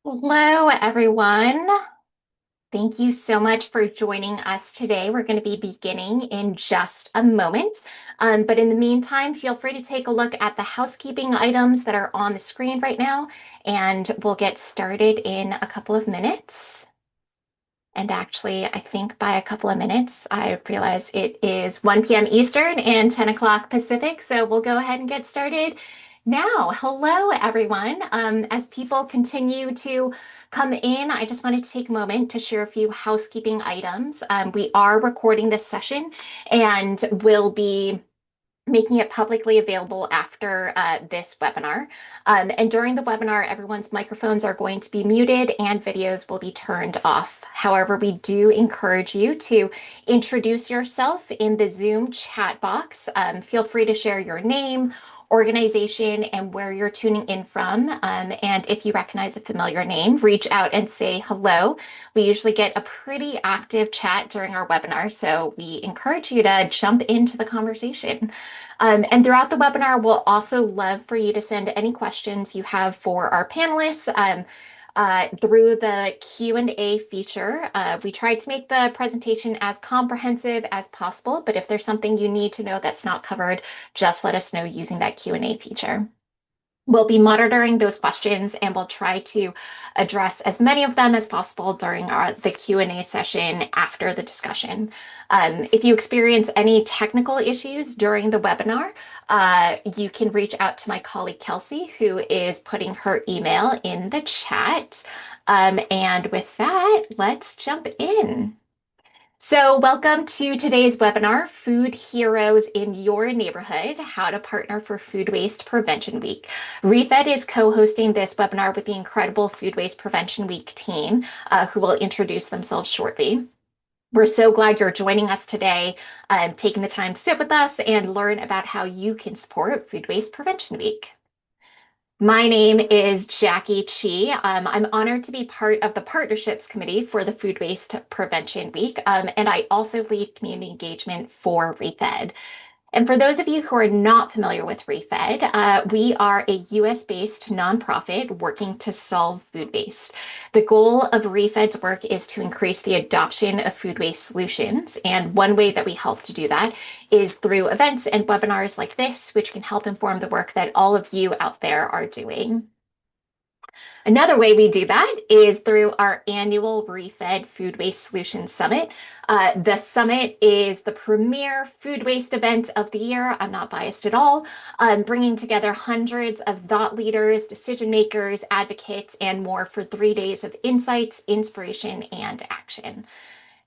Hello, everyone. Thank you so much for joining us today. We're going to be beginning in just a moment. But in the meantime, feel free to take a look at the housekeeping items that are on the screen right now, and we'll get started in a couple of minutes. And actually, I think by a couple of minutes, I realize it is 1 p.m. Eastern and 10 o'clock Pacific. So we'll go ahead and get started now. Hello, everyone. As people continue to come in, I just wanted to take a moment to share a few housekeeping items. We are recording this session and will be making it publicly available after this webinar. And during the webinar, everyone's microphones are going to be muted and videos will be turned off. However, we do encourage you to introduce yourself in the Zoom chat box. Feel free to share your name, organization, and where you're tuning in from. And if you recognize a familiar name, reach out and say hello. We usually get a pretty active chat during our webinar, so we encourage you to jump into the conversation. And throughout the webinar, we'll also love for you to send any questions you have for our panelists through the Q&A feature. We tried to make the presentation as comprehensive as possible, but if there's something you need to know that's not covered, just let us know using that Q&A feature. We'll be monitoring those questions and we'll try to address as many of them as possible during the Q&A session after the discussion. If you experience any technical issues during the webinar, you can reach out to my colleague Kelsey, who is putting her email in the chat. And with that, let's jump in. So welcome to today's webinar, Food Heroes in Your Neighborhood, How to Partner for Food Waste Prevention Week. ReFed is co-hosting this webinar with the incredible Food Waste Prevention Week team, who will introduce themselves shortly. We're so glad you're joining us today, taking the time to sit with us and learn about how you can support Food Waste Prevention Week. My name is Jackie Chi. I'm honored to be part of the Partnerships Committee for the Food Waste Prevention Week, and I also lead community engagement for ReFed. And for those of you who are not familiar with ReFed, we are a US-based nonprofit working to solve food waste. The goal of ReFed's work is to increase the adoption of food waste solutions. And one way that we help to do that is through events and webinars like this, which can help inform the work that all of you out there are doing. Another way we do that is through our annual ReFed Food Waste Solutions Summit. The summit is the premier food waste event of the year. I'm not biased at all, bringing together hundreds of thought leaders, decision makers, advocates, and more for 3 days of insights, inspiration, and action.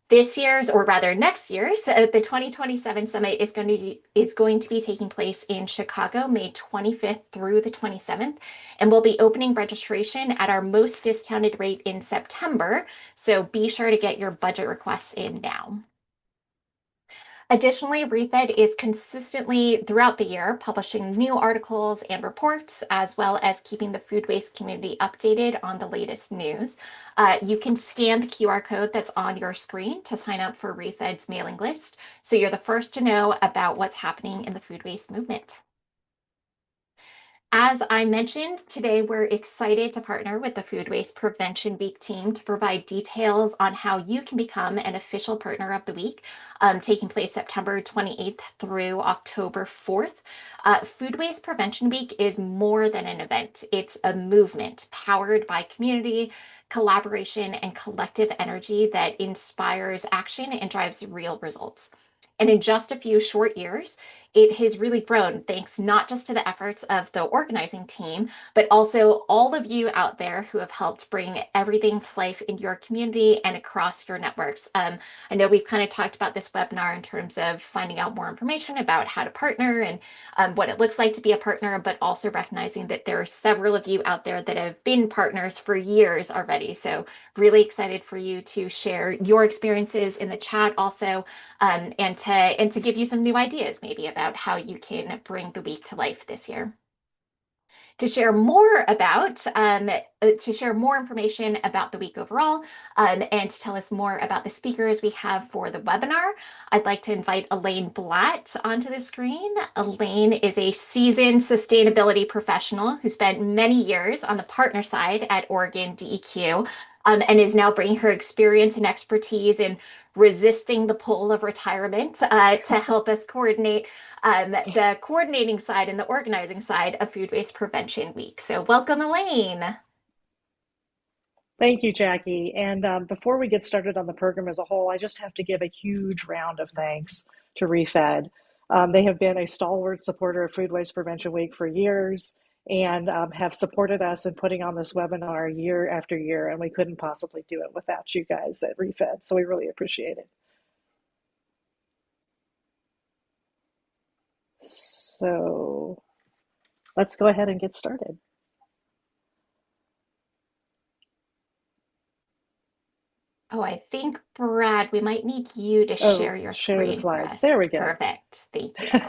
This year's, or rather next year's, the 2027 summit is going to be taking place in Chicago, May 25th through the 27th, and we'll be opening registration at our most discounted rate in September. So be sure to get your budget requests in now. Additionally, ReFed is consistently throughout the year publishing new articles and reports, as well as keeping the food waste community updated on the latest news. You can scan the QR code that's on your screen to sign up for ReFed's mailing list, so you're the first to know about what's happening in the food waste movement. As I mentioned, today we're excited to partner with the Food Waste Prevention Week team to provide details on how you can become an official partner of the week, taking place September 28th through October 4th. Food Waste Prevention Week is more than an event. It's a movement powered by community, collaboration, and collective energy that inspires action and drives real results. And in just a few short years, it has really grown thanks not just to the efforts of the organizing team, but also all of you out there who have helped bring everything to life in your community and across your networks. I know we've kind of talked about this webinar in terms of finding out more information about how to partner and what it looks like to be a partner, but also recognizing that there are several of you out there that have been partners for years already. So really excited for you to share your experiences in the chat also, and to give you some new ideas maybe about how you can bring the week to life this year. to share more about to share more information about the week overall, and to tell us more about the speakers we have for the webinar. I'd like to invite Elaine Blatt onto the screen. Elaine is a seasoned sustainability professional who spent many years on the partner side at Oregon DEQ, and is now bringing her experience and expertise in resisting the pull of retirement to help us coordinate the coordinating side and the organizing side of Food Waste Prevention Week. So welcome, Elaine. Thank you, Jackie. And before we get started on the program as a whole, I just have to give a huge round of thanks to ReFed. They have been a stalwart supporter of Food Waste Prevention Week for years and have supported us in putting on this webinar year after year, and we couldn't possibly do it without you guys at ReFed, so we really appreciate it. So let's go ahead and get started. Oh, I think, Brad, we might need you to share your Share the screen for slides. us. There we go. Perfect. Thank you.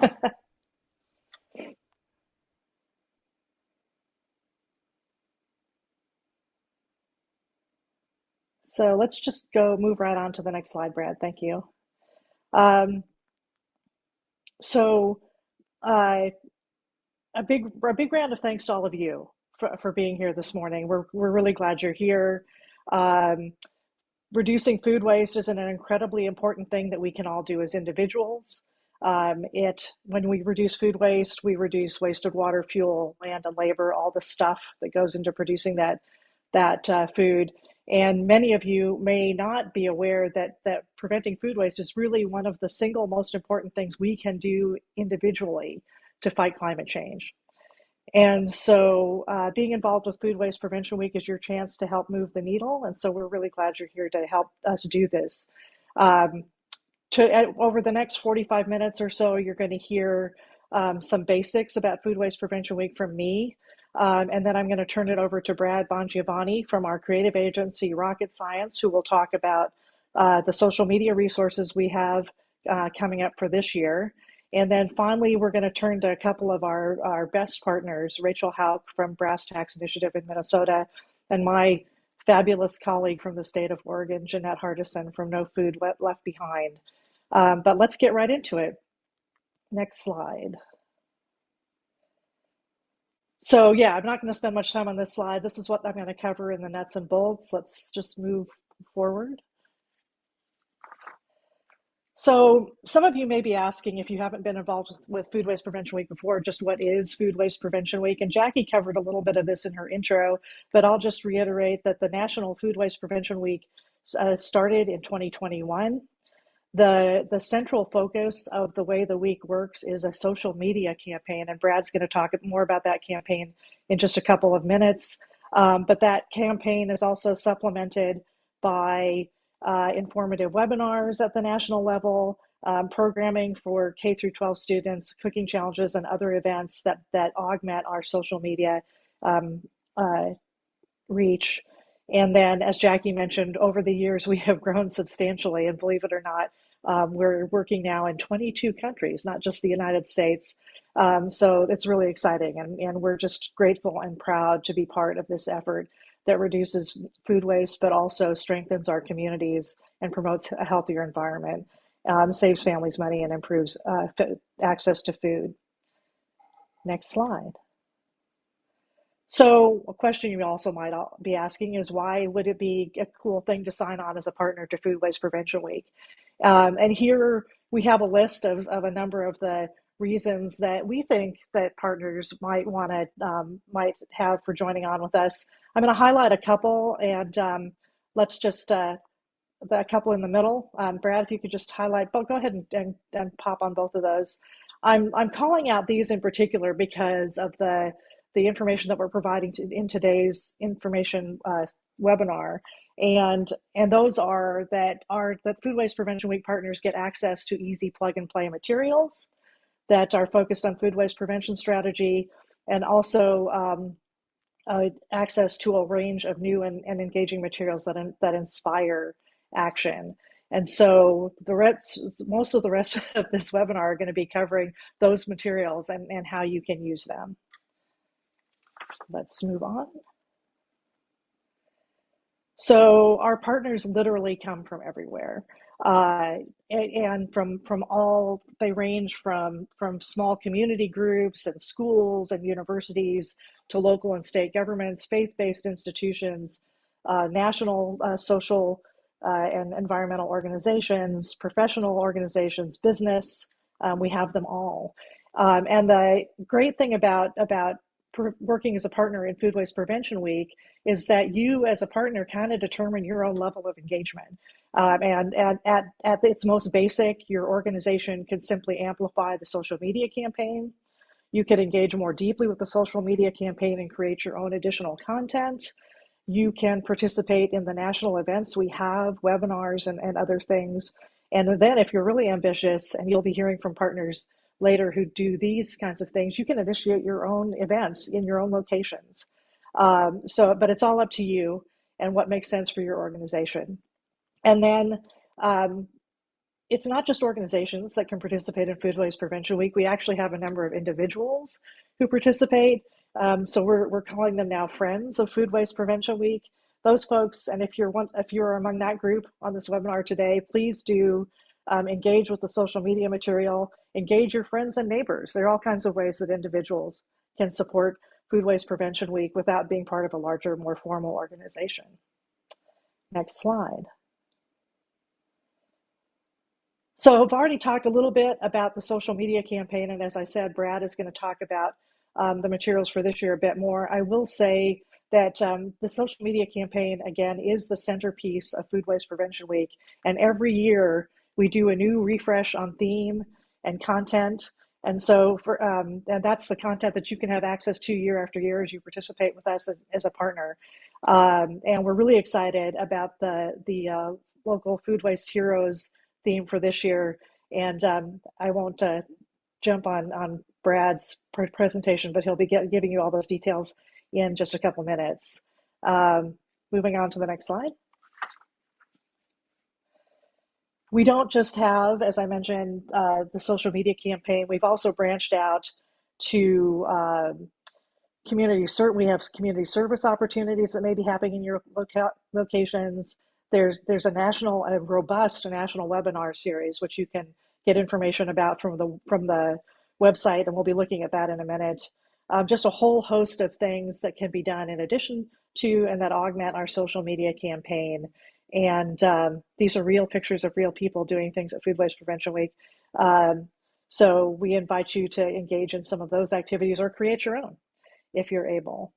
So let's just move right on to the next slide, Brad. Thank you. Um, so uh, a big round of thanks to all of you for being here this morning. We're really glad you're here. Reducing food waste is an incredibly important thing that we can all do as individuals. When we reduce food waste, we reduce wasted water, fuel, land, and labor, all the stuff that goes into producing that food. And many of you may not be aware that preventing food waste is really one of the single most important things we can do individually to fight climate change. And so being involved with Food Waste Prevention Week is your chance to help move the needle. And so we're really glad you're here to help us do this. Over the next 45 minutes or so, you're going to hear some basics about Food Waste Prevention Week from me. And then I'm going to turn it over to Brad Bongiovanni from our creative agency, Rocket Science, who will talk about the social media resources we have coming up for this year. And then finally, we're going to turn to a couple of our best partners, Rachel Hauk from Brass Tax Initiative in Minnesota, and my fabulous colleague from the state of Oregon, Jeanette Hardison from No Food Left Behind. But let's get right into it. Next slide. So yeah, I'm not going to spend much time on this slide. This is what I'm going to cover in the nuts and bolts. Let's just move forward. So some of you may be asking, if you haven't been involved with Food Waste Prevention Week before, just what is Food Waste Prevention Week? And Jackie covered a little bit of this in her intro, but I'll just reiterate that the National Food Waste Prevention Week started in 2021. The central focus of the way the week works is a social media campaign, and Brad's going to talk more about that campaign in just a couple of minutes. But that campaign is also supplemented by informative webinars at the national level, programming for K through 12 students, cooking challenges, and other events that augment our social media reach. And then, as Jackie mentioned, over the years, we have grown substantially, and believe it or not, we're working now in 22 countries, not just the United States. So it's really exciting, and we're just grateful and proud to be part of this effort that reduces food waste, but also strengthens our communities and promotes a healthier environment, saves families money, and improves access to food. Next slide. So a question you also might be asking is, why would it be a cool thing to sign on as a partner to Food Waste Prevention Week? And here we have a list of a number of the reasons that we think that partners might have for joining on with us. I'm going to highlight a couple, and let's just the couple in the middle. Brad, if you could just highlight, go ahead and pop on both of those. I'm calling out these in particular because of the information that we're providing in today's information webinar. And those are that Food Waste Prevention Week partners get access to easy plug and play materials that are focused on food waste prevention strategy, and also access to a range of new and engaging materials that inspire action. And so most of the rest of this webinar are going to be covering those materials and how you can use them. let's move on. So our partners literally come from everywhere, and from all they range from small community groups and schools and universities to local and state governments, faith-based institutions, national social and environmental organizations, professional organizations, business. We have them all, and the great thing about working as a partner in Food Waste Prevention Week is that you as a partner kind of determine your own level of engagement. And at its most basic, your organization can simply amplify the social media campaign. You could engage more deeply with the social media campaign and create your own additional content. You can participate in the national events we have, webinars and other things. And then if you're really ambitious, and you'll be hearing from partners later who do these kinds of things, you can initiate your own events in your own locations. But it's all up to you and what makes sense for your organization. And then it's not just organizations that can participate in Food Waste Prevention Week. We actually have a number of individuals who participate. So we're calling them now Friends of Food Waste Prevention Week. Those folks, and if you're among that group on this webinar today, please do engage with the social media material, engage your friends and neighbors. There are all kinds of ways that individuals can support Food Waste Prevention Week without being part of a larger, more formal organization. Next slide. So I've already talked a little bit about the social media campaign, and as I said, Brad is going to talk about the materials for this year a bit more. I will say that the social media campaign, again, is the centerpiece of Food Waste Prevention Week, and every year we do a new refresh on theme and content. And so and that's the content that you can have access to year after year as you participate with us as a partner. And we're really excited about the local Food Waste Heroes theme for this year. And I won't jump on Brad's presentation, but he'll be giving you all those details in just a couple minutes. Moving on to the next slide. We don't just have, as I mentioned, the social media campaign. We've also branched out to we have community service opportunities that may be happening in your locations. There's a robust national webinar series which you can get information about from the website, and we'll be looking at that in a minute. Just a whole host of things that can be done in addition to and that augment our social media campaign. And these are real pictures of real people doing things at Food Waste Prevention Week. So we invite you to engage in some of those activities or create your own if you're able.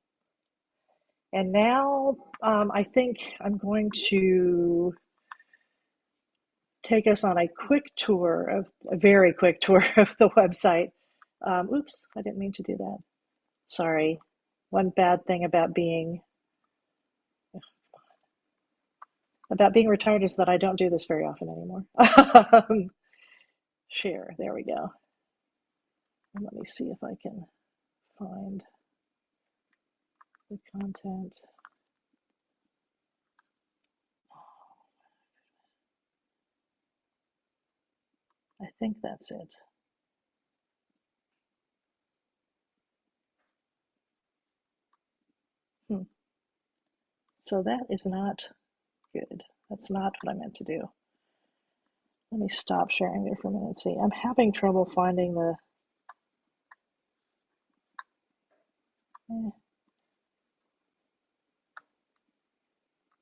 And now I think I'm going to take us on a very quick tour of the website. Oops, I didn't mean to do that. Sorry. One bad thing about being retired is that I don't do this very often anymore. Share, there we go. And let me see if I can find the content. I think that's it. So that is not good. That's not what I meant to do. Let me stop sharing there for a minute and see. I'm having trouble finding the...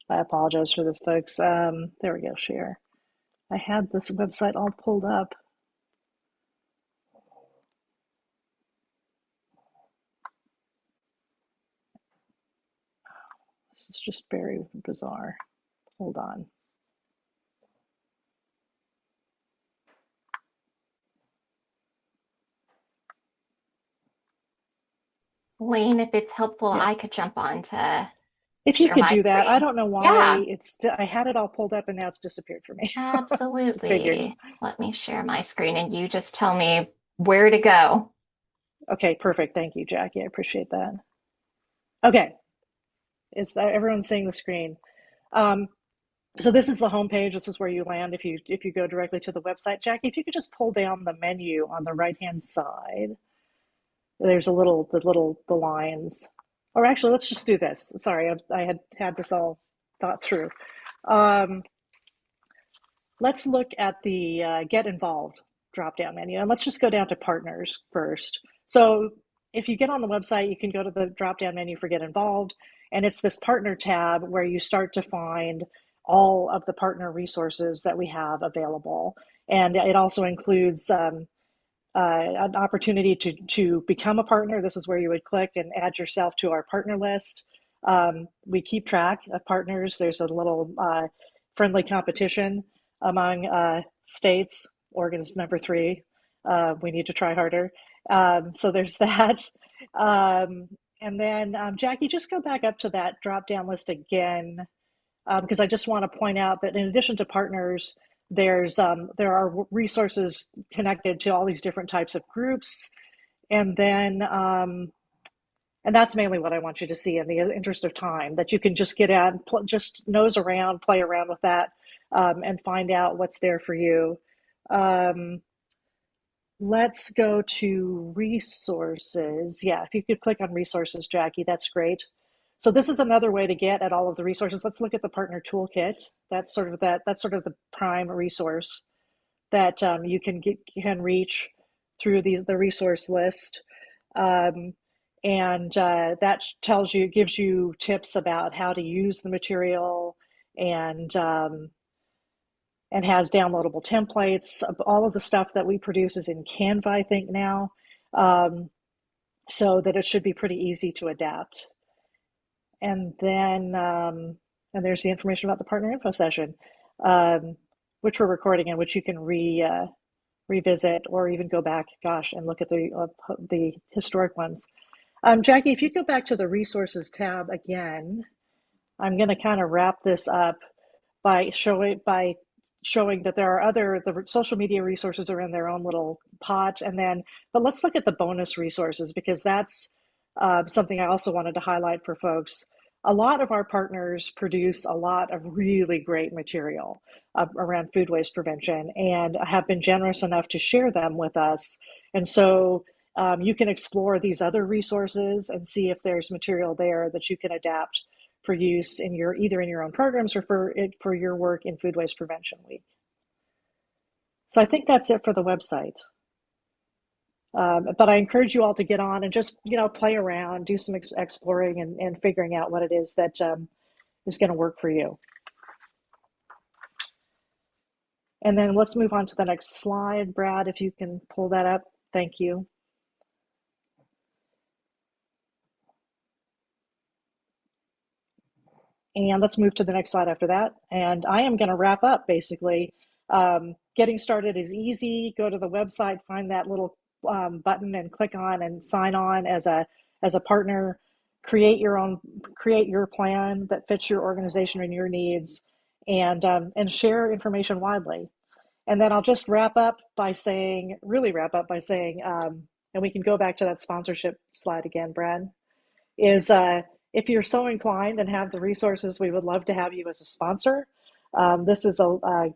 I apologize for this, folks. There we go, share. I had this website all pulled up. This is just very bizarre. Hold on. Lane, if it's helpful, Yeah. I could jump on to If you share could my do that, I screen. don't know why Yeah, I had it all pulled up and now it's disappeared for me. Figures. absolutely. Let me share my screen and you just tell me where to go. Okay, perfect. Thank you, Jackie. I appreciate that. Okay, everyone's seeing the screen. So this is the home page. This is where you land if you go directly to the website. Jackie, if you could just pull down the menu on the right-hand side. There's the lines Or actually, let's just do this. Sorry, I had this all thought through. Um, let's look at the Get Involved drop-down menu, and let's just go down to Partners first. So if you get on the website, you can go to the drop-down menu for Get Involved, and it's this Partner tab where you start to find all of the partner resources that we have available. And it also includes an opportunity to become a partner. This is where you would click and add yourself to our partner list. We keep track of partners. There's a little friendly competition among states. Oregon is number 3. We need to try harder. So there's that. And then, Jackie, just go back up to that drop down list again, because I just want to point out that in addition to partners, there are resources connected to all these different types of groups, and then and that's mainly what I want you to see in the interest of time. That you can just get out and just nose around, play around with that, and find out what's there for you. Um, let's go to resources. Yeah, if you could click on resources, Jackie, that's great. So this is another way to get at all of the resources. Let's look at the partner toolkit. That's sort of the prime resource that you can reach through the resource list, um, and that gives you tips about how to use the material, and and has downloadable templates. All of the stuff that we produce is in Canva, I think now, um, so that it should be pretty easy to adapt. And then and there's the information about the partner info session, um, which we're recording and which you can revisit or even go back, gosh, and look at the historic ones. Jackie, if you go back to the resources tab again, I'm going to kind of wrap this up by showing that there are the social media resources are in their own little pot, and then but let's look at the bonus resources, because that's something I also wanted to highlight for folks. A lot of our partners produce a lot of really great material around food waste prevention and have been generous enough to share them with us. And so you can explore these other resources and see if there's material there that you can adapt for use in either in your own programs or for your work in Food Waste Prevention Week. So I think that's it for the website. But I encourage you all to get on and just play around, do some exploring, and figuring out what it is that is going to work for you. And then let's move on to the next slide. Brad, if you can pull that up. Thank you. And let's move to the next slide after that. And I am going to wrap up basically. Getting started is easy. Go to the website, find that little button and click on and sign on as a partner. Create your plan that fits your organization and your needs, and share information widely. And then I'll just really wrap up by saying, and we can go back to that sponsorship slide again, Brad, is if you're so inclined and have the resources, we would love to have you as a sponsor. This is a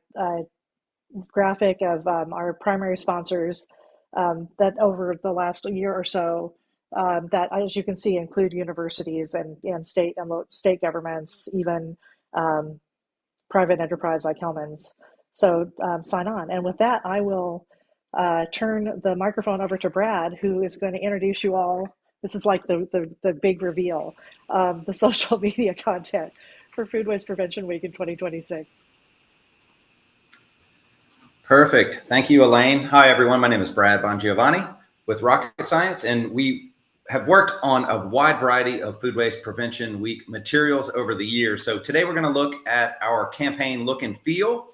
graphic of our primary sponsors that over the last year or so, that, as you can see, include universities and state governments, even private enterprise like Hellman's. So sign on. And with that, I will turn the microphone over to Brad, who is going to introduce you all. This is like the big reveal, the social media content for Food Waste Prevention Week in 2026. Perfect. Thank you, Elaine. Hi, everyone. My name is Brad Bongiovanni with Rocket Science, and we have worked on a wide variety of Food Waste Prevention Week materials over the years. So today we're going to look at our campaign look and feel.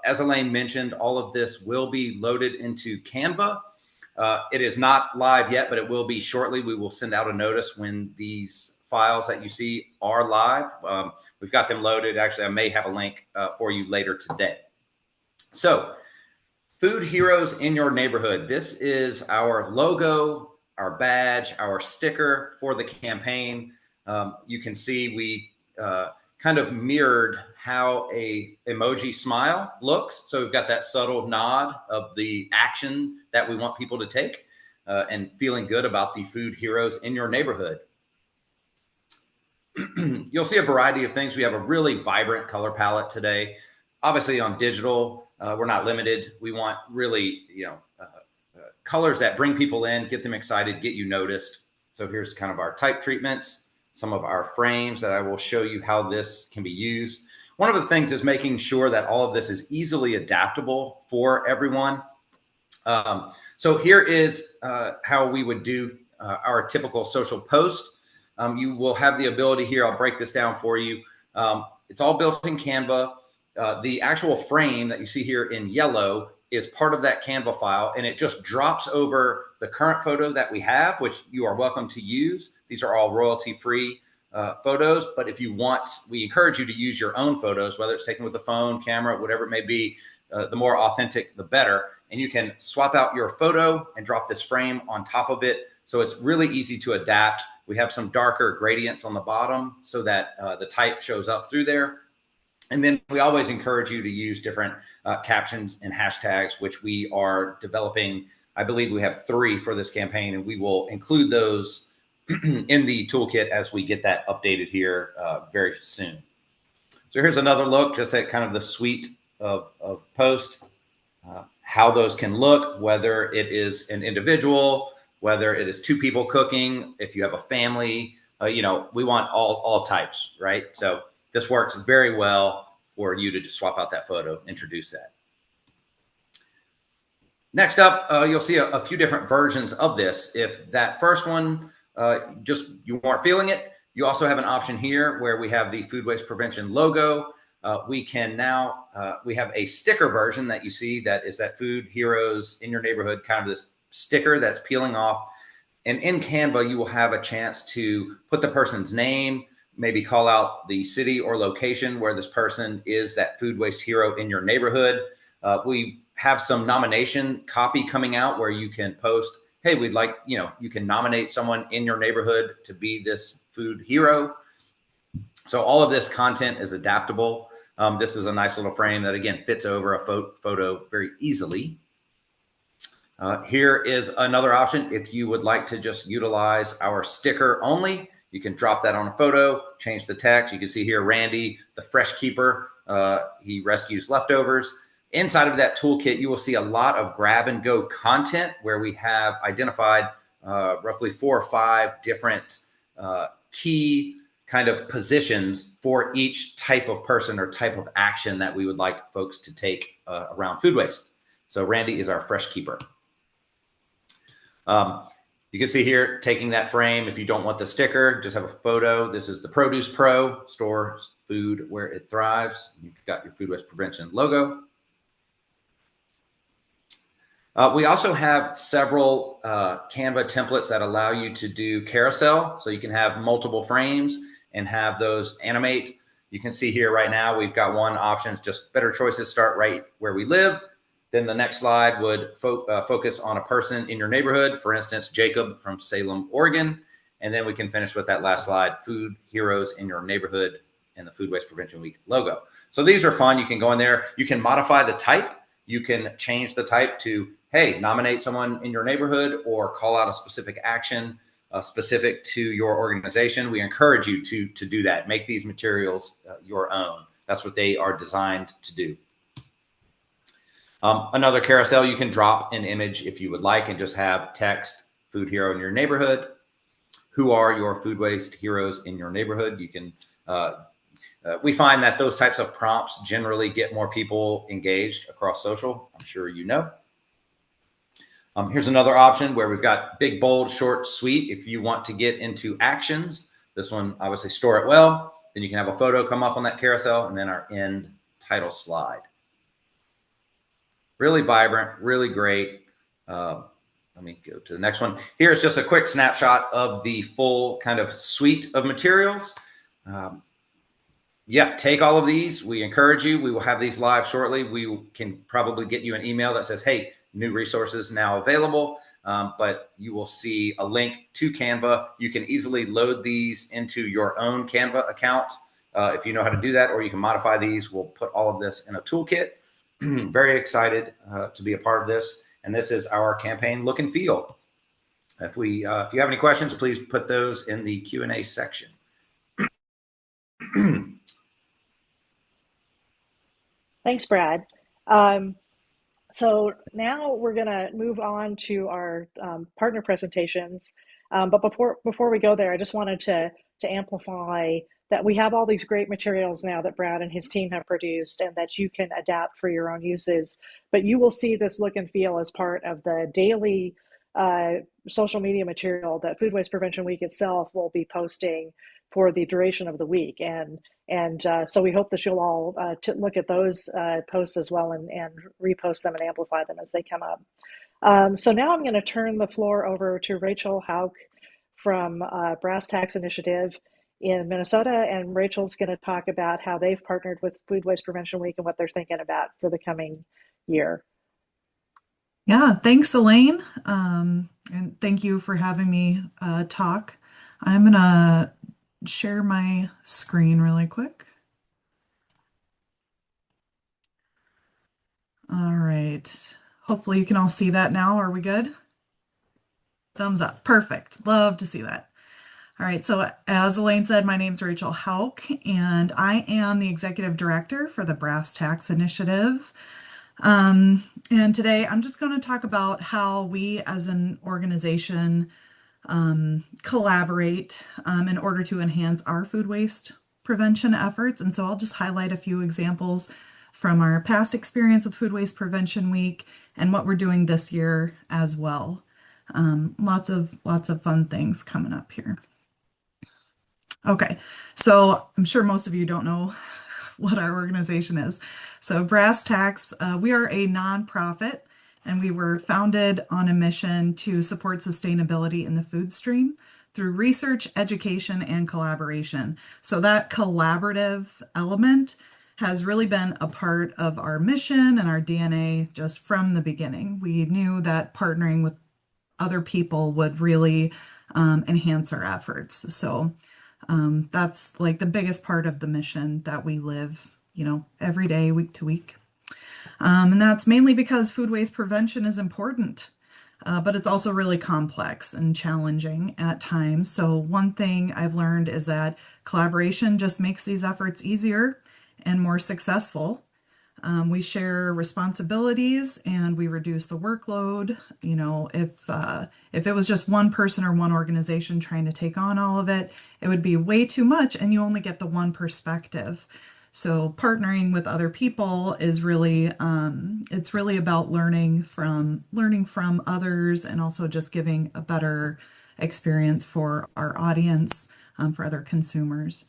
As Elaine mentioned, all of this will be loaded into Canva. It is not live yet, but it will be shortly. We will send out a notice when these files that you see are live. We've got them loaded. Actually, I may have a link for you later today. So, Food Heroes in Your Neighborhood. This is our logo, our badge, our sticker for the campaign. You can see we kind of mirrored how a emoji smile looks. So we've got that subtle nod of the action that we want people to take and feeling good about the food heroes in your neighborhood. you'll see a variety of things. We have a really vibrant color palette today. Obviously on digital, we're not limited. We want really, colors that bring people in, get them excited, get you noticed. So here's kind of our type treatments, some of our frames that I will show you how this can be used. One of the things is making sure that all of this is easily adaptable for everyone. So here is how we would do our typical social post. You will have the ability here. I'll break this down for you. It's all built in Canva. The actual frame that you see here in yellow is part of that Canva file, and it just drops over the current photo that we have, which you are welcome to use. These are all royalty-free photos, but if you want, we encourage you to use your own photos, whether it's taken with the phone, camera, whatever it may be. The more authentic, the better. And you can swap out your photo and drop this frame on top of it. So it's really easy to adapt. We have some darker gradients on the bottom so that the type shows up through there. And then we always encourage you to use different captions and hashtags, which we are developing. I believe we have 3 for this campaign, and we will include those in the toolkit as we get that updated here very soon. So here's another look just at kind of the suite of post, how those can look, whether it is an individual, whether it is 2 people cooking, if you have a family, we want all types, right? So this works very well for you to just swap out that photo, introduce that. Next up, you'll see a few different versions of this. If that first one, you weren't feeling it, you also have an option here where we have the food waste prevention logo. We can now, we have a sticker version that you see that is that Food Heroes in Your Neighborhood, kind of this sticker that's peeling off. And in Canva, you will have a chance to put the person's name, maybe call out the city or location where this person is that food waste hero in your neighborhood. We have some nomination copy coming out where you can post, hey, we'd like, you can nominate someone in your neighborhood to be this food hero. So all of this content is adaptable. This is a nice little frame that, again, fits over a photo very easily. Here is another option. If you would like to just utilize our sticker only, you can drop that on a photo, change the text. You can see here, Randy, the fresh keeper, he rescues leftovers. Inside of that toolkit, you will see a lot of grab and go content where we have identified roughly 4 or 5 different key kind of positions for each type of person or type of action that we would like folks to take around food waste. So Randy is our fresh keeper. You can see here, taking that frame, if you don't want the sticker, just have a photo. This is the Produce Pro, stores food where it thrives. You've got your food waste prevention logo. We also have several Canva templates that allow you to do carousel. So you can have multiple frames and have those animate. You can see here right now, we've got one option, just better choices start right where we live. Then the next slide would focus on a person in your neighborhood, for instance, Jacob from Salem, Oregon. And then we can finish with that last slide, food heroes in your neighborhood and the Food Waste Prevention Week logo. So these are fun. You can go in there. You can modify the type. You can change the type to, hey, nominate someone in your neighborhood or call out a specific action specific to your organization. We encourage you to do that. Make these materials your own. That's what they are designed to do. Another carousel, you can drop an image if you would like and just have text, food hero in your neighborhood. Who are your food waste heroes in your neighborhood? You can, we find that those types of prompts generally get more people engaged across social. I'm sure you know. Here's another option where we've got big, bold, short, sweet. If you want to get into actions, this one, obviously store it well. Then you can have a photo come up on that carousel and then our end title slide. Really vibrant, really great. Let me go to the next one. Here's just a quick snapshot of the full kind of suite of materials. Yeah, take all of these. We encourage you. We will have these live shortly. We can probably get you an email that says, hey, new resources now available, but you will see a link to Canva. You can easily load these into your own Canva account if you know how to do that, or you can modify these. We'll put all of this in a toolkit. Very excited to be a part of this. And this is our campaign look and feel. If you have any questions, please put those in the Q&A section. Thanks, Brad. Um, So now we're going to move on to our partner presentations. But before we go there, I just wanted to amplify that we have all these great materials now that Brad and his team have produced, and that you can adapt for your own uses. But you will see this look and feel as part of the daily uh, social media material that Food Waste Prevention Week itself will be posting for the duration of the week. And so we hope that you'll all look at those posts as well, and repost them and amplify them as they come up. So now I'm going to turn the floor over to Rachel Hauk from Brass Tax Initiative in Minnesota. And Rachel's going to talk about how they've partnered with Food Waste Prevention Week and what they're thinking about for the coming year. Yeah, thanks, Elaine. And thank you for having me talk. I'm gonna share my screen really quick. All right. Hopefully you can all see that now. Are we good? Thumbs up. Perfect. Love to see that. All right. So as Elaine said, my name's Rachel Hauk, and I am the executive director for the Brass Tax Initiative. And today I'm just going to talk about how we as an organization collaborate in order to enhance our food waste prevention efforts. And so I'll just highlight a few examples from our past experience with Food Waste Prevention Week and what we're doing this year as well. Lots of fun things coming up here. Okay, so I'm sure most of you don't know what our organization is. So Brass Tax, we are a nonprofit, and we were founded on a mission to support sustainability in the food stream through research, education, and collaboration. So that collaborative element has really been a part of our mission and our DNA just from the beginning. We knew that partnering with other people would really enhance our efforts. So that's like the biggest part of the mission that we live, every day, week to week. And that's mainly because food waste prevention is important, but it's also really complex and challenging at times. So one thing I've learned is that collaboration just makes these efforts easier and more successful. We share responsibilities and we reduce the workload. If it was just one person or one organization trying to take on all of it, it would be way too much and you only get the one perspective. So partnering with other people is really, it's really about learning from others, and also just giving a better experience for our audience, for other consumers,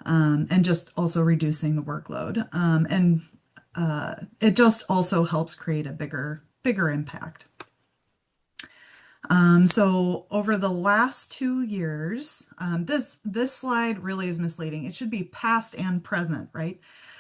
and just also reducing the workload. And it just also helps create a bigger impact. So over the last 2 years, this slide really is misleading. It should be past and present, right?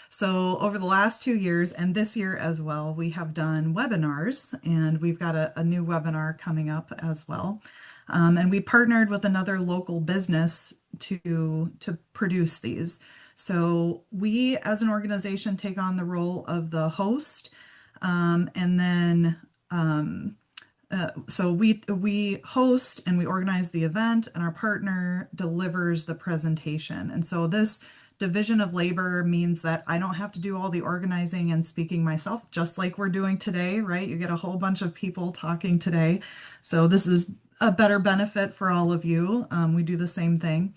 So over the last 2 years and this year as well, we have done webinars, and we've got a new webinar coming up as well. And we partnered with another local business to produce these. So we as an organization take on the role of the host, and then so we host and we organize the event, and our partner delivers the presentation. And so this division of labor means that I don't have to do all the organizing and speaking myself, just like we're doing today, right? You get a whole bunch of people talking today. So this is a better benefit for all of you. We do the same thing.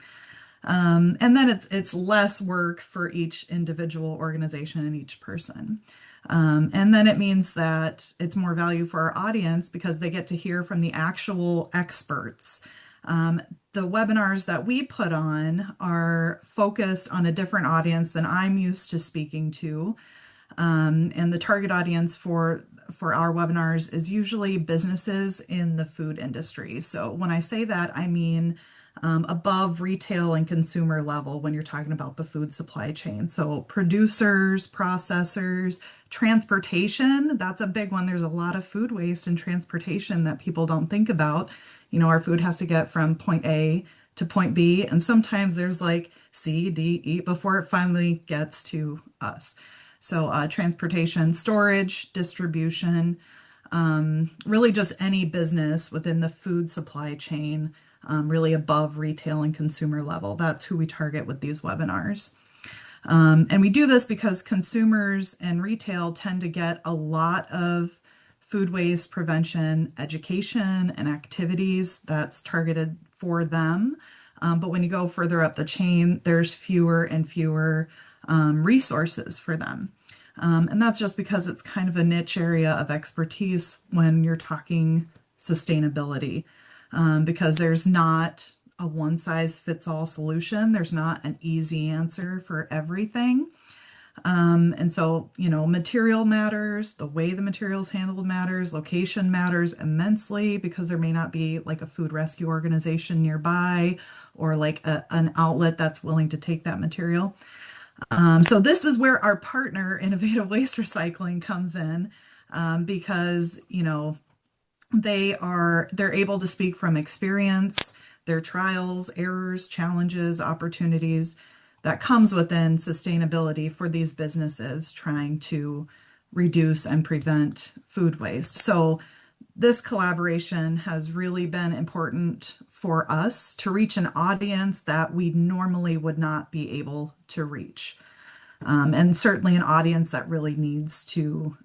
And then it's less work for each individual organization and each person. And then it means that it's more value for our audience because they get to hear from the actual experts. The webinars that we put on are focused on a different audience than I'm used to speaking to. And the target audience for our webinars is usually businesses in the food industry. So when I say that, I mean above retail and consumer level when you're talking about the food supply chain. So producers, processors, transportation, that's a big one. There's a lot of food waste in transportation that people don't think about. Our food has to get from point A to point B, and sometimes there's like C, D, E before it finally gets to us. So transportation, storage, distribution, really just any business within the food supply chain, really above retail and consumer level. That's who we target with these webinars. And we do this because consumers and retail tend to get a lot of food waste prevention education and activities that's targeted for them. But when you go further up the chain, there's fewer and fewer resources for them. And that's just because it's kind of a niche area of expertise when you're talking sustainability, because there's not a one size fits all solution. There's not an easy answer for everything. And so, material matters, the way the material is handled matters, location matters immensely because there may not be like a food rescue organization nearby or like an outlet that's willing to take that material. So this is where our partner, Innovative Waste Recycling, comes in, because, they're able to speak from experience, their trials, errors, challenges, opportunities that comes within sustainability for these businesses trying to reduce and prevent food waste. So this collaboration has really been important for us to reach an audience that we normally would not be able to reach. And certainly an audience that really needs to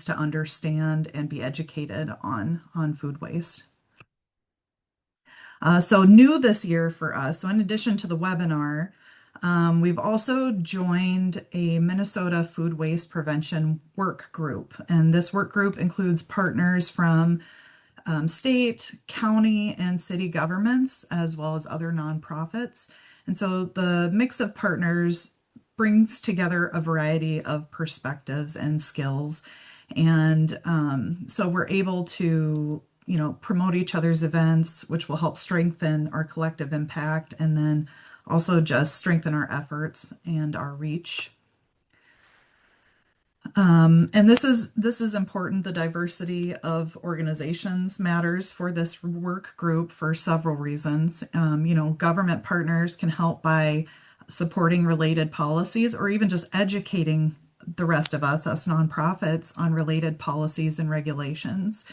understand and be educated on food waste. So new this year for us, so in addition to the webinar, we've also joined a Minnesota food waste prevention work group. And this work group includes partners from state, county, and city governments, as well as other nonprofits. And so the mix of partners brings together a variety of perspectives and skills. And so we're able to, promote each other's events, which will help strengthen our collective impact and then also just strengthen our efforts and our reach. And this is important. The diversity of organizations matters for this work group for several reasons. Government partners can help by supporting related policies or even just educating the rest of us nonprofits, on related policies and regulations.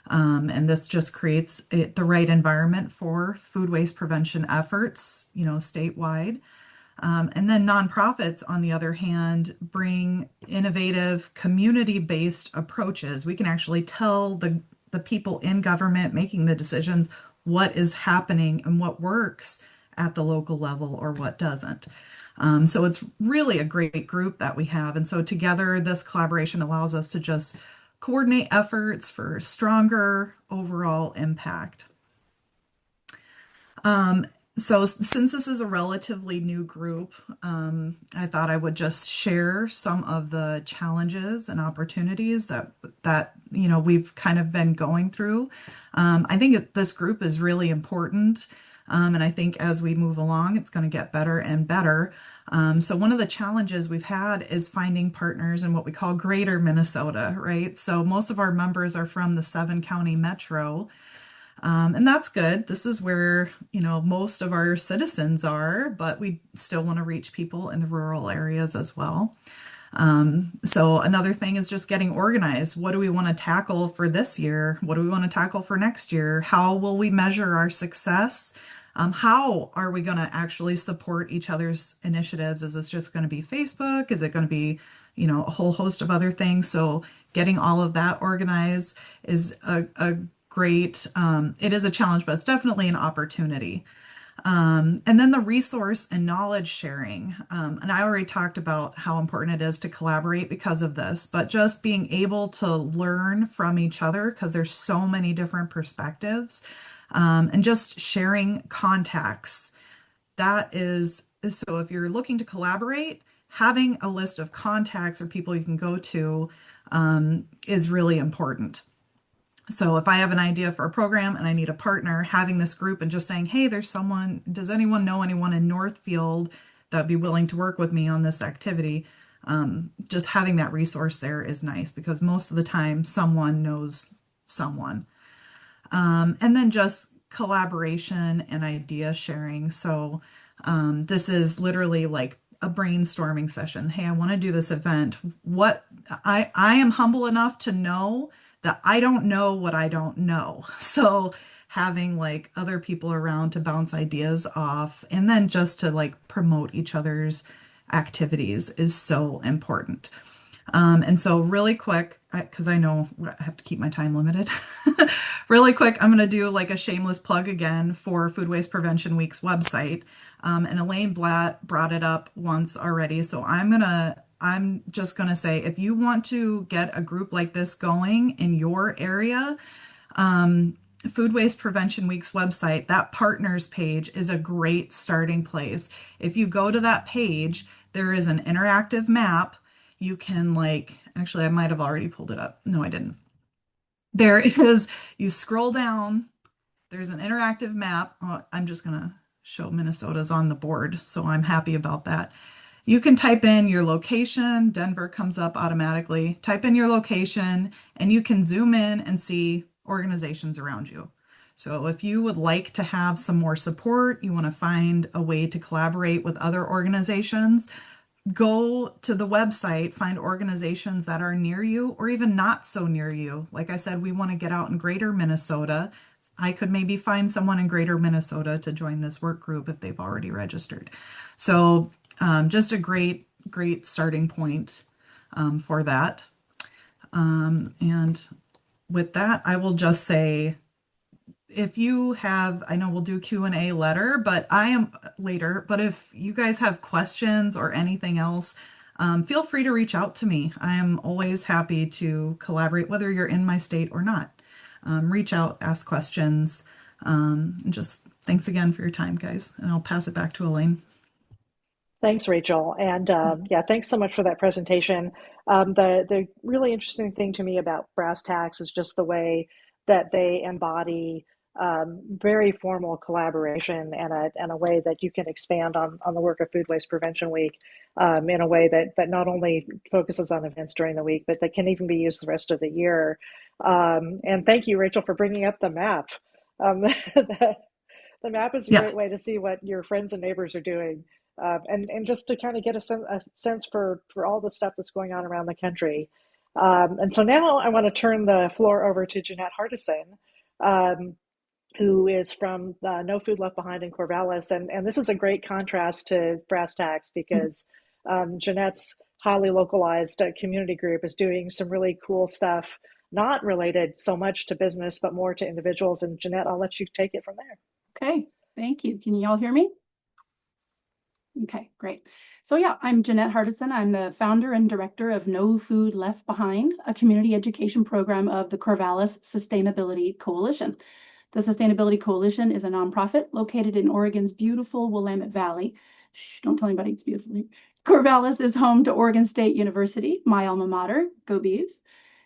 And this just creates the right environment for food waste prevention efforts, statewide. And then nonprofits, on the other hand, bring innovative community-based approaches. We can actually tell the people in government making the decisions what is happening and what works at the local level or what doesn't. So it's really a great group that we have. And so together, this collaboration allows us to just coordinate efforts for stronger overall impact. So since this is a relatively new group, I thought I would just share some of the challenges and opportunities that we've kind of been going through. I think this group is really important. And I think as we move along, it's going to get better and better. So one of the challenges we've had is finding partners in what we call Greater Minnesota, right? So most of our members are from the 7-county metro. And that's good. This is where, most of our citizens are, but we still want to reach people in the rural areas as well. So another thing is just getting organized. What do we want to tackle for this year? What do we want to tackle for next year? How will we measure our success? How are we going to actually support each other's initiatives? Is this just going to be Facebook? Is it going to be, a whole host of other things? So getting all of that organized is a great, it is a challenge, but it's definitely an opportunity. And then the resource and knowledge sharing. And I already talked about how important it is to collaborate because of this, but just being able to learn from each other because there's so many different perspectives, and just sharing contacts. So if you're looking to collaborate, having a list of contacts or people you can go to, is really important. So if I have an idea for a program and I need a partner, having this group and just saying, hey, does anyone know anyone in Northfield that'd be willing to work with me on this activity? Just having that resource there is nice because most of the time someone knows someone. And then just collaboration and idea sharing. So this is literally like a brainstorming session. Hey, I want to do this event. I am humble enough to know that I don't know what I don't know. So having like other people around to bounce ideas off and then just to like promote each other's activities is so important. And so really quick, because I know I have to keep my time limited, really quick, I'm going to do like a shameless plug again for Food Waste Prevention Week's website. And Elaine Blatt brought it up once already. So I'm just going to say, if you want to get a group like this going in your area, Food Waste Prevention Week's website, that partners page is a great starting place. If you go to that page, there is an interactive map. You can actually, I might have already pulled it up. No, I didn't. There is, you scroll down, there's an interactive map. Oh, I'm just going to show Minnesota's on the board, so I'm happy about that. You can type in your location. Denver comes up automatically. Type in your location and you can zoom in and see organizations around you. So if you would like to have some more support, you want to find a way to collaborate with other organizations, go to the website, find organizations that are near you or even not so near you. Like I said, we want to get out in greater Minnesota. I could maybe find someone in greater Minnesota to join this work group if they've already registered. So just a great starting point for that. And with that, I will just say, if you have, I know we'll do Q&A later, but if you guys have questions or anything else, feel free to reach out to me. I am always happy to collaborate, whether you're in my state or not. Reach out, ask questions. And just thanks again for your time, guys. And I'll pass it back to Elaine. Thanks, Rachel. And yeah, thanks so much for that presentation. The really interesting thing to me about brass tacks is just the way that they embody very formal collaboration and a way that you can expand on the work of Food Waste Prevention Week in a way that not only focuses on events during the week, but that can even be used the rest of the year. And thank you, Rachel, for bringing up the map. The map is a great way to see what your friends and neighbors are doing. And just to kind of get a sense for all the stuff that's going on around the country. And so now I want to turn the floor over to Jeanette Hardison, who is from No Food Left Behind in Corvallis. And this is a great contrast to brass tacks because Jeanette's highly localized community group is doing some really cool stuff, not related so much to business, but more to individuals. And Jeanette, I'll let you take it from there. Okay, thank you. Can you all hear me? Okay, great. So yeah, I'm Jeanette Hardison. I'm the founder and director of No Food Left Behind, a community education program of the Corvallis Sustainability Coalition. The Sustainability Coalition is a nonprofit located in Oregon's beautiful Willamette Valley. Shh, don't tell anybody it's beautiful. Corvallis is home to Oregon State University, my alma mater, go Beavs.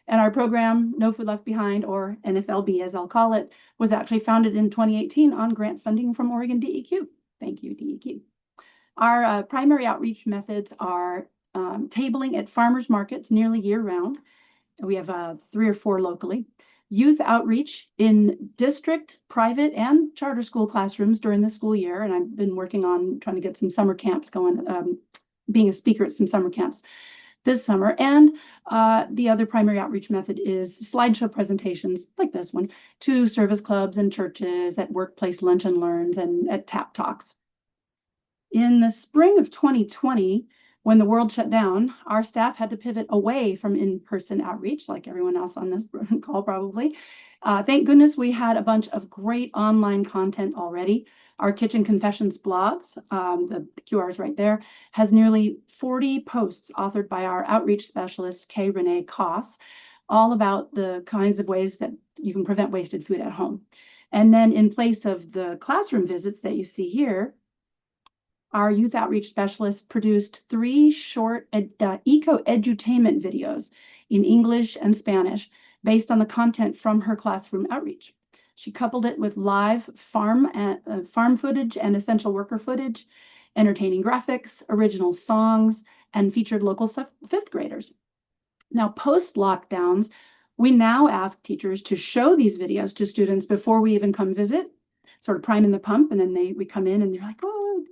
And our program, No Food Left Behind, or NFLB as I'll call it, was actually founded in 2018 on grant funding from Oregon DEQ. Thank you, DEQ. Our primary outreach methods are tabling at farmers markets nearly year round. We have 3 or 4 locally. Youth outreach in district, private, and charter school classrooms during the school year. And I've been working on trying to get some summer camps going, being a speaker at some summer camps this summer. And the other primary outreach method is slideshow presentations like this one to service clubs and churches, at workplace lunch and learns, and at TAP Talks. In the spring of 2020, when the world shut down, our staff had to pivot away from in-person outreach, like everyone else on this call probably. Thank goodness we had a bunch of great online content already. Our Kitchen Confessions blogs, the QR is right there, has nearly 40 posts authored by our outreach specialist, Kay Renee Koss, all about the kinds of ways that you can prevent wasted food at home. And then in place of the classroom visits that you see here, our youth outreach specialist produced 3 short eco-edutainment videos in English and Spanish based on the content from her classroom outreach. She coupled it with live farm footage and essential worker footage, entertaining graphics, original songs, and featured local fifth graders. Now, post-lockdowns, we now ask teachers to show these videos to students before we even come visit, sort of priming the pump, and then we come in and they're like, oh,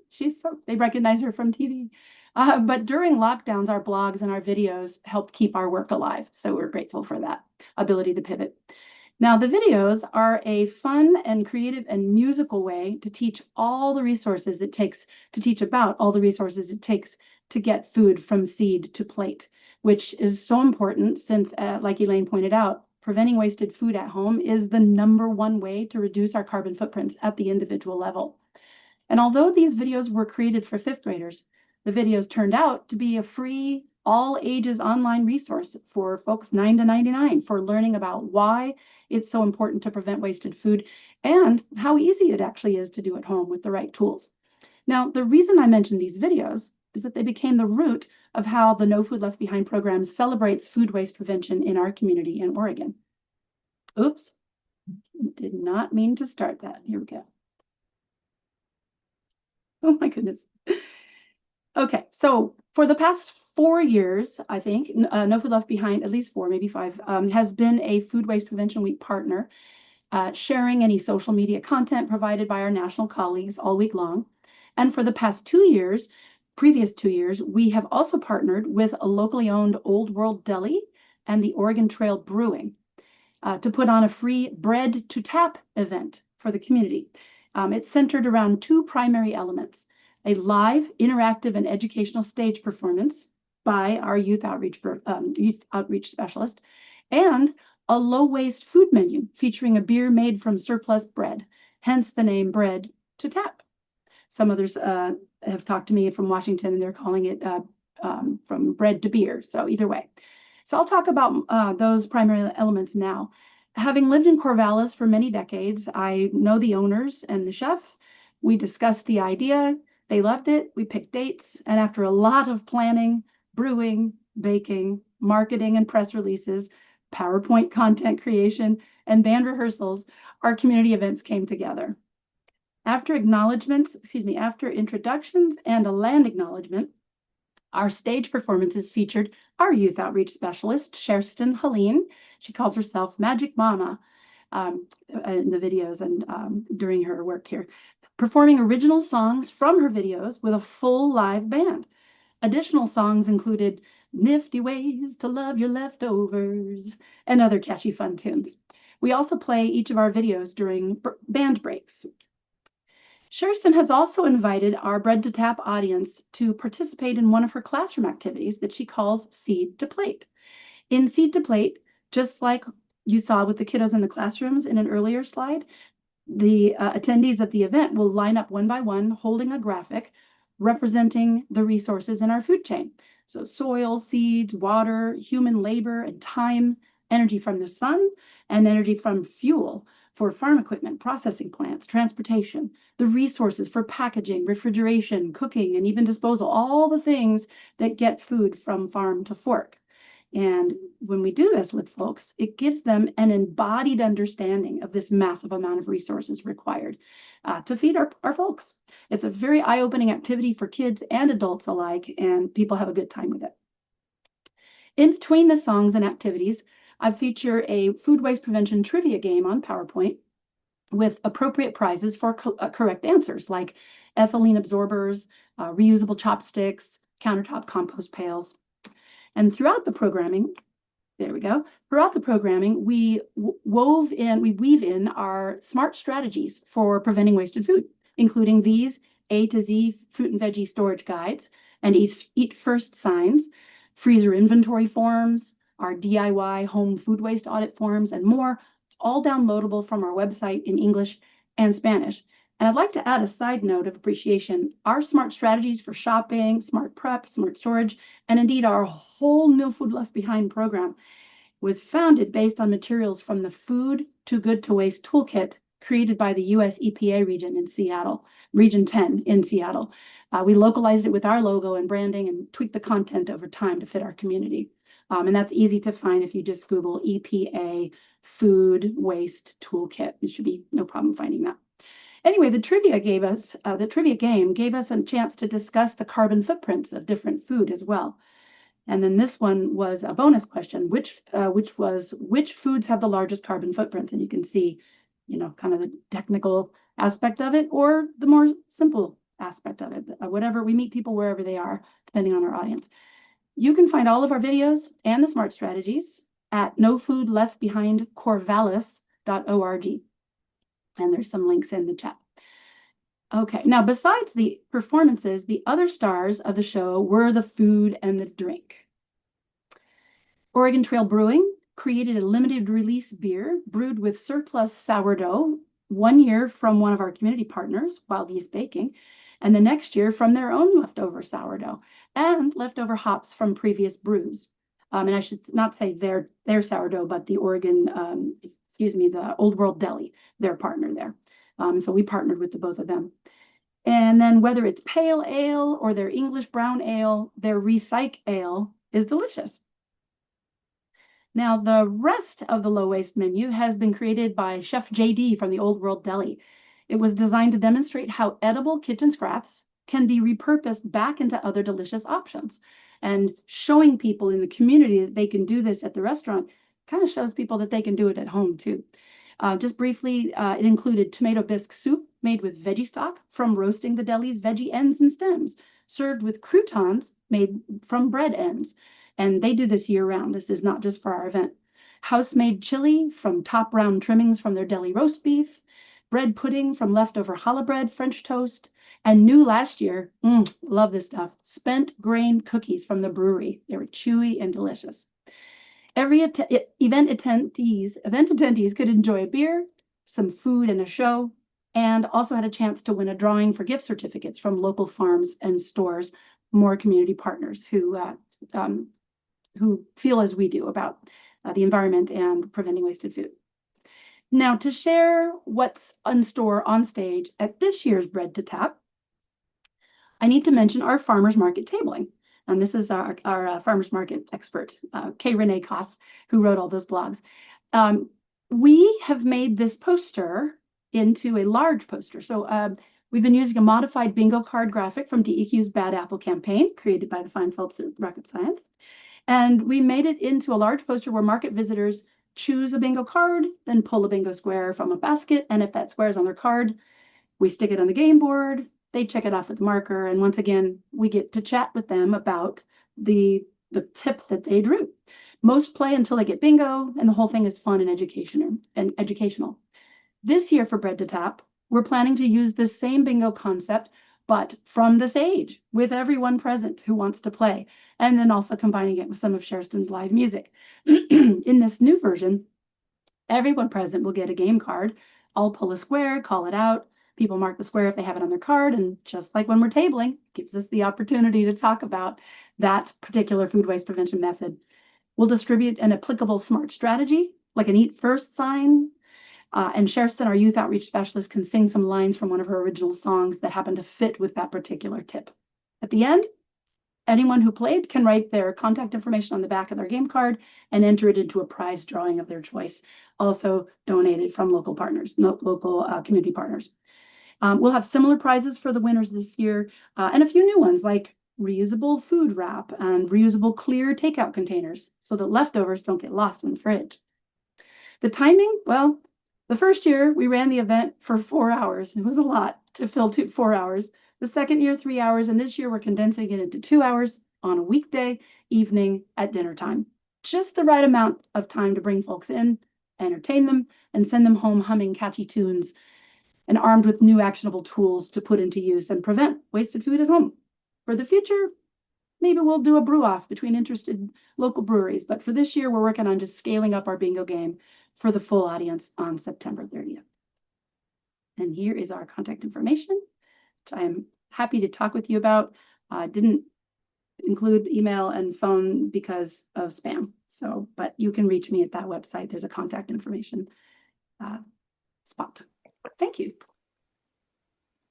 they recognize her from TV. But during lockdowns, our blogs and our videos helped keep our work alive. So we're grateful for that ability to pivot. Now, the videos are a fun and creative and musical way to teach all the resources it takes to teach about all the resources it takes to get food from seed to plate, which is so important since, like Elaine pointed out, preventing wasted food at home is the #1 way to reduce our carbon footprints at the individual level. And although these videos were created for 5th graders, the videos turned out to be a free, all ages online resource for folks 9 to 99 for learning about why it's so important to prevent wasted food and how easy it actually is to do at home with the right tools. Now, the reason I mention these videos is that they became the root of how the No Food Left Behind program celebrates food waste prevention in our community in Oregon. Oops, did not mean to start that. Here we go. Oh my goodness. Okay, so for the past 4 years, I think, No Food Left Behind, at least 4, maybe 5, has been a Food Waste Prevention Week partner, sharing any social media content provided by our national colleagues all week long. And for the past 2 years, previous 2 years, we have also partnered with a locally owned Old World Deli and the Oregon Trail Brewing to put on a free Bread to Tap event for the community. It's centered around 2 primary elements: a live, interactive, and educational stage performance by our youth outreach specialist, and a low-waste food menu featuring a beer made from surplus bread, hence the name Bread to Tap. Some others have talked to me from Washington, and they're calling it from bread to beer, so either way. So I'll talk about those primary elements now. Having lived in Corvallis for many decades, I know the owners and the chef. We discussed the idea. They loved it. We picked dates. And after a lot of planning, brewing, baking, marketing and press releases, PowerPoint content creation, and band rehearsals, our community events came together. After introductions and a land acknowledgement, our stage performances featured our youth outreach specialist, Sherston Helene. She calls herself Magic Mama in the videos and during her work here, performing original songs from her videos with a full live band. Additional songs included Nifty Ways to Love Your Leftovers and other catchy fun tunes. We also play each of our videos during band breaks. Sherston has also invited our Bread to Tap audience to participate in one of her classroom activities that she calls Seed to Plate. In Seed to Plate, just like you saw with the kiddos in the classrooms in an earlier slide, the attendees of the event will line up one by one holding a graphic representing the resources in our food chain. So soil, seeds, water, human labor, and time, energy from the sun, and energy from fuel for farm equipment, processing plants, transportation, the resources for packaging, refrigeration, cooking, and even disposal, all the things that get food from farm to fork. And when we do this with folks, it gives them an embodied understanding of this massive amount of resources required to feed our folks. It's a very eye-opening activity for kids and adults alike, and people have a good time with it. In between the songs and activities, I feature a food waste prevention trivia game on PowerPoint with appropriate prizes for correct answers, like ethylene absorbers, reusable chopsticks, countertop compost pails. And throughout the programming, we weave in our smart strategies for preventing wasted food, including these A to Z fruit and veggie storage guides and eat first signs, freezer inventory forms, our DIY home food waste audit forms, and more, all downloadable from our website in English and Spanish. And I'd like to add a side note of appreciation. Our smart strategies for shopping, smart prep, smart storage, and indeed our whole No Food Left Behind program was founded based on materials from the Food Too Good to Waste Toolkit created by the US EPA region in Seattle, Region 10 in Seattle. We localized it with our logo and branding and tweaked the content over time to fit our community. And that's easy to find if you just Google EPA Food Waste Toolkit. It should be no problem finding that. Anyway, the trivia game gave us a chance to discuss the carbon footprints of different food as well. And then this one was a bonus question, which foods have the largest carbon footprints? And you can see, kind of the technical aspect of it or the more simple aspect of it. Whatever, we meet people wherever they are, depending on our audience. You can find all of our videos and the smart strategies at nofoodleftbehindcorvallis.org. And there's some links in the chat. Okay, now besides the performances, the other stars of the show were the food and the drink. Oregon Trail Brewing created a limited release beer brewed with surplus sourdough 1 year from one of our community partners, Wild Yeast Baking, and the next year from their own leftover sourdough and leftover hops from previous brews. And I should not say their sourdough, but the Oregon, the Old World Deli, their partner there. So we partnered with the both of them. And then whether it's pale ale or their English brown ale, their recyc ale is delicious. Now, the rest of the low waste menu has been created by Chef JD from the Old World Deli. It was designed to demonstrate how edible kitchen scraps can be repurposed back into other delicious options. And showing people in the community that they can do this at the restaurant kind of shows people that they can do it at home too. Just briefly, it included tomato bisque soup made with veggie stock from roasting the deli's veggie ends and stems, served with croutons made from bread ends. And they do this year round. This is not just for our event. House-made chili from top round trimmings from their deli roast beef, bread pudding from leftover challah bread, French toast, and new last year, love this stuff, spent grain cookies from the brewery. They were chewy and delicious. Every event attendees could enjoy a beer, some food, and a show, and also had a chance to win a drawing for gift certificates from local farms and stores, more community partners who feel as we do about the environment and preventing wasted food. Now, to share what's in store on stage at this year's Bread to Tap, I need to mention our farmers market tabling. And this is our farmers market expert, Kay Renee Koss, who wrote all those blogs. We have made this poster into a large poster. So we've been using a modified bingo card graphic from DEQ's Bad Apple campaign, created by the fine folks at Rocket Science. And we made it into a large poster where market visitors choose a bingo card, then pull a bingo square from a basket. And if that square is on their card, we stick it on the game board. They check it off with the marker. And once again, we get to chat with them about the tip that they drew. Most play until they get bingo, and the whole thing is fun and educational. This year for Bread to Tap, we're planning to use this same bingo concept, but from the stage with everyone present who wants to play, and then also combining it with some of Sherston's live music. In this new version, everyone present will get a game card. I'll pull a square, call it out. People mark the square if they have it on their card, and just like when we're tabling, gives us the opportunity to talk about that particular food waste prevention method. We'll distribute an applicable SMART strategy, like an Eat First sign, and Sherston, our youth outreach specialist, can sing some lines from one of her original songs that happen to fit with that particular tip. At the end, anyone who played can write their contact information on the back of their game card and enter it into a prize drawing of their choice, also donated from local partners, local community partners. We'll have similar prizes for the winners this year, and a few new ones like reusable food wrap and reusable clear takeout containers so that leftovers don't get lost in the fridge. The timing, well, the first year we ran the event for 4 hours. It was a lot to fill 4 hours. The second year, 3 hours, and this year we're condensing it into 2 hours on a weekday evening at dinner time. Just the right amount of time to bring folks in, entertain them, and send them home humming catchy tunes and armed with new actionable tools to put into use and prevent wasted food at home. For the future, maybe we'll do a brew off between interested local breweries, but for this year, we're working on just scaling up our bingo game for the full audience on September 30th. And here is our contact information, which I'm happy to talk with you about. Didn't include email and phone because of spam. So, but you can reach me at that website. There's a contact information spot. Thank you.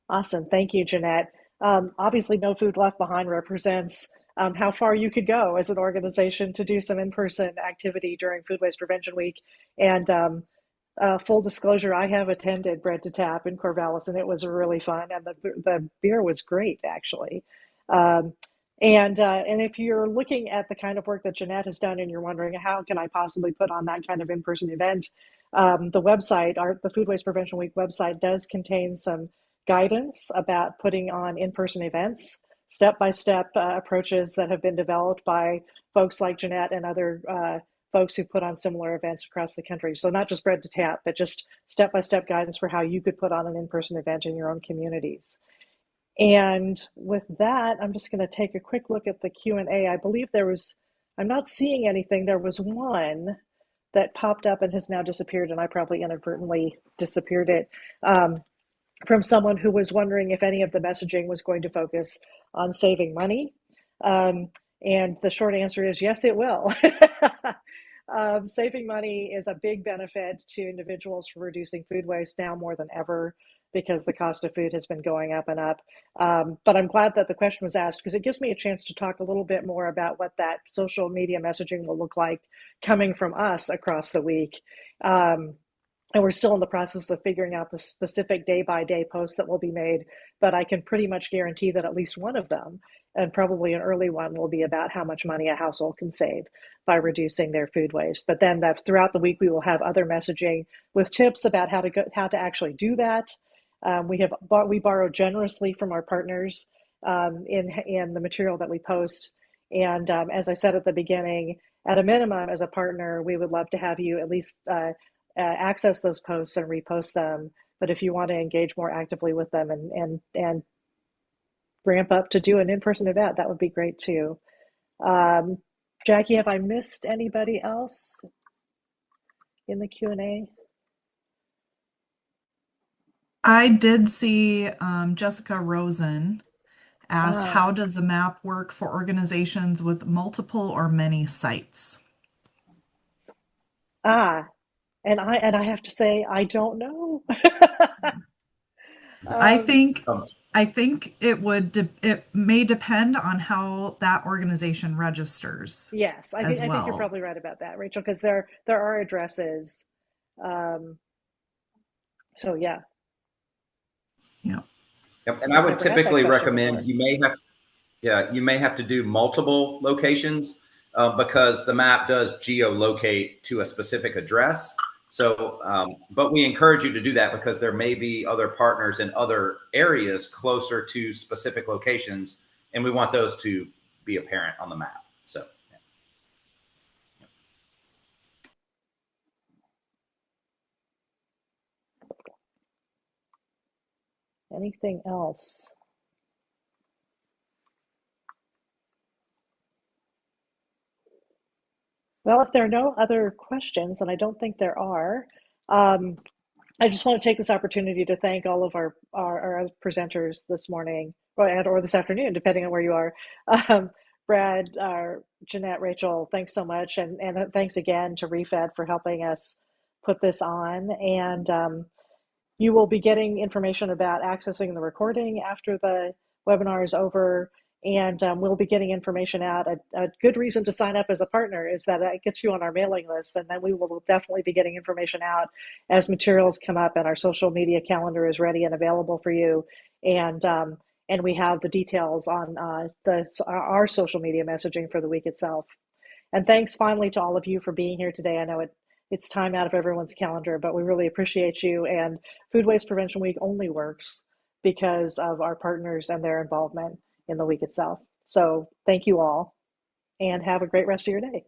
Awesome. Thank you, Jeanette. Obviously, No Food Left Behind represents how far you could go as an organization to do some in-person activity during Food Waste Prevention Week. And full disclosure, I have attended Bread to Tap in Corvallis, and it was really fun. And the beer was great, actually. And if you're looking at the kind of work that Jeanette has done and you're wondering, how can I possibly put on that kind of in-person event? The website, the Food Waste Prevention Week website, does contain some guidance about putting on in-person events, step-by-step approaches that have been developed by folks like Jeanette and other folks who put on similar events across the country. So not just bread to tap, but just step-by-step guidance for how you could put on an in-person event in your own communities. And with that, I'm just going to take a quick look at the Q&A. I believe I'm not seeing anything. There was one that popped up and has now disappeared, and I probably inadvertently disappeared it, from someone who was wondering if any of the messaging was going to focus on saving money. And the short answer is yes, it will. Saving money is a big benefit to individuals for reducing food waste now more than ever, because the cost of food has been going up and up. But I'm glad that the question was asked, because it gives me a chance to talk a little bit more about what that social media messaging will look like coming from us across the week. And we're still in the process of figuring out the specific day-by-day posts that will be made, but I can pretty much guarantee that at least one of them, and probably an early one, will be about how much money a household can save by reducing their food waste. But then throughout the week, we will have other messaging with tips about how to actually do that. We borrow generously from our partners in the material that we post. And as I said at the beginning, at a minimum, as a partner, we would love to have you at least access those posts and repost them. But if you want to engage more actively with them and ramp up to do an in-person event, that would be great too. Jackie, have I missed anybody else in the Q&A? I did see Jessica Rosen asked, how does the map work for organizations with multiple or many sites? And I have to say, I don't know. I think it may depend on how that organization registers. Yes, I think you're probably right about that, Rachel, because there are addresses. So yeah. Yeah. Yep. And I would typically recommend you may have to do multiple locations because the map does geolocate to a specific address. So, but we encourage you to do that because there may be other partners in other areas closer to specific locations, and we want those to be apparent on the map. So, anything else? Well, if there are no other questions, and I don't think there are, I just want to take this opportunity to thank all of our presenters this morning or this afternoon, depending on where you are. Brad, Jeanette, Rachel, thanks so much. And thanks again to ReFed for helping us put this on. And you will be getting information about accessing the recording after the webinar is over. And we'll be getting information out. A good reason to sign up as a partner is that it gets you on our mailing list, and then we will definitely be getting information out as materials come up and our social media calendar is ready and available for you. And we have the details on our social media messaging for the week itself. And thanks finally to all of you for being here today. I know it's time out of everyone's calendar, but we really appreciate you. And Food Waste Prevention Week only works because of our partners and their involvement in the week itself. So thank you all, and have a great rest of your day.